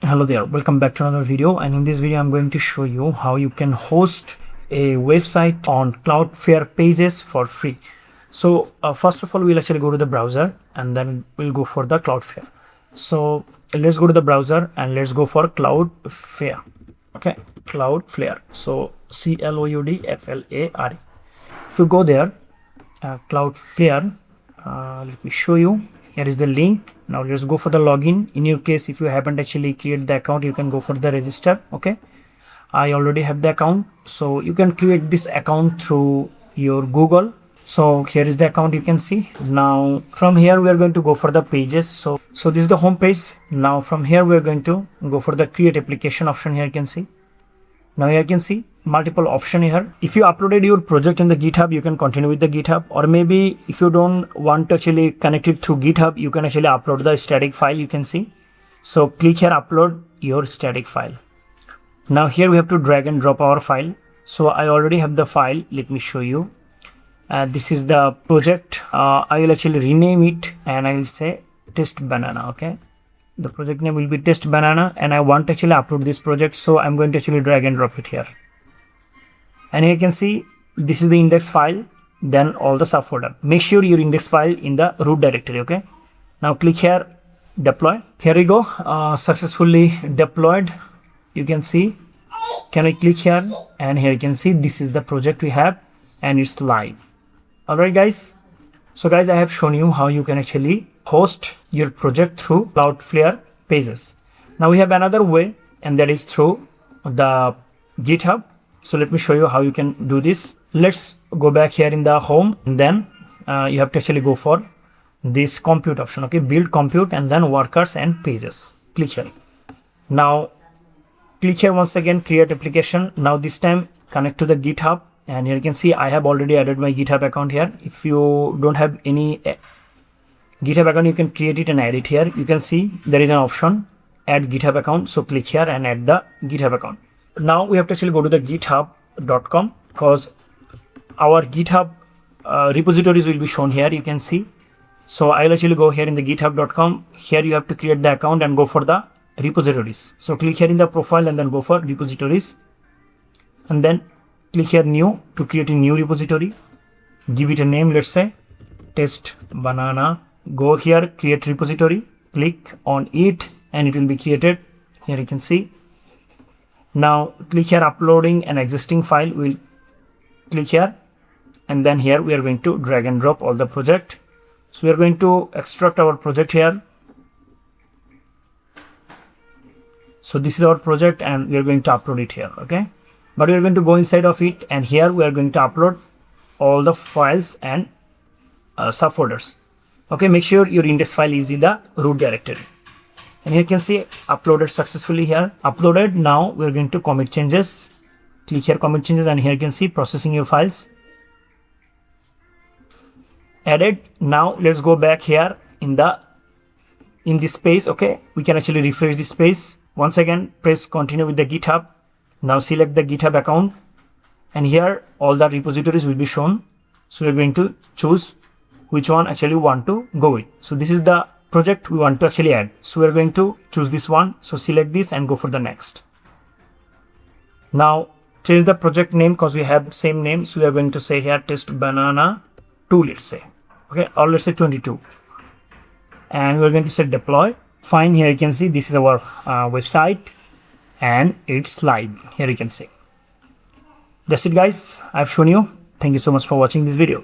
Hello there, welcome back to another video, and in this video I'm going to show you how you can host a website on Cloudflare pages for free. So first of all, we'll actually go to the browser and then we'll go for the Cloudflare. So let's go to the browser and let's go for Cloudflare. Okay, Cloudflare. So Cloudflare. If you go there, Cloudflare, let me show you. Here is the link. Now let's go for the login. In your case, if you haven't actually created the account, you can go for the register. Okay, I already have the account, so you can create this account through your Google. So here is the account, you can see. Now from here we are going to go for the pages. So this is the home page. Now from here we are going to go for the create application option. Here you can see. Now here you can see multiple option here. If you uploaded your project in the GitHub, you can continue with the GitHub, or maybe if you don't want to actually connect it through GitHub, you can actually upload the static file, you can see. So click here, upload your static file. Now here we have to drag and drop our file. So I already have the file. Let me show you. This is the project. I will actually rename it and I will say test banana. Okay, the project name will be test banana, and I want to actually upload this project, so I'm going to actually drag and drop it here. And here you can see this is the index file, then all the subfolder. Make sure your index file in the root directory. Okay, now click here, deploy. Here we go, successfully deployed. You can see, can I click here, and here you can see this is the project we have and it's live. Alright guys, so guys, I have shown you how you can actually host your project through Cloudflare pages. Now we have another way, and that is through the GitHub. So let me show you how you can do this. Let's go back here in the home, and then you have to actually go for this compute option. Okay, build compute and then workers and pages. Click here. Now click here once again, create application. Now this time connect to the GitHub, and here you can see I have already added my GitHub account here. If you don't have any GitHub account, you can create it and add it here. You can see there is an option add GitHub account, so click here and add the GitHub account. Now we have to actually go to the github.com, because our GitHub repositories will be shown here, you can see. So I'll actually go here in the github.com. Here you have to create the account and go for the repositories. So click here in the profile and then go for repositories, and then click here new to create a new repository. Give it a name, let's say test banana. Go here, create repository, click on it and it will be created. Here you can see. Now click here, uploading an existing file. We'll click here, and then here we are going to drag and drop all the project. So we are going to extract our project here. So this is our project and we are going to upload it here. Okay, but we are going to go inside of it, and here we are going to upload all the files and subfolders. Okay, make sure your index file is in the root directory. And here you can see uploaded successfully here. Uploaded. Now we're going to commit changes. Click here, commit changes, and here you can see processing your files. Added. Now let's go back here in this page. Okay, we can actually refresh this page. Once again, press continue with the GitHub. Now select the GitHub account, and here all the repositories will be shown. So we're going to choose which one actually we want to go with. So this is the project we want to actually add. So we're going to choose this one. So select this and go for the next. Now change the project name, because we have same name. So we are going to say here test banana 2, let's say. Okay, or let's say 22. And we're going to say deploy. Fine, here you can see this is our website and it's live. Here you can see. That's it guys, I've shown you. Thank you so much for watching this video.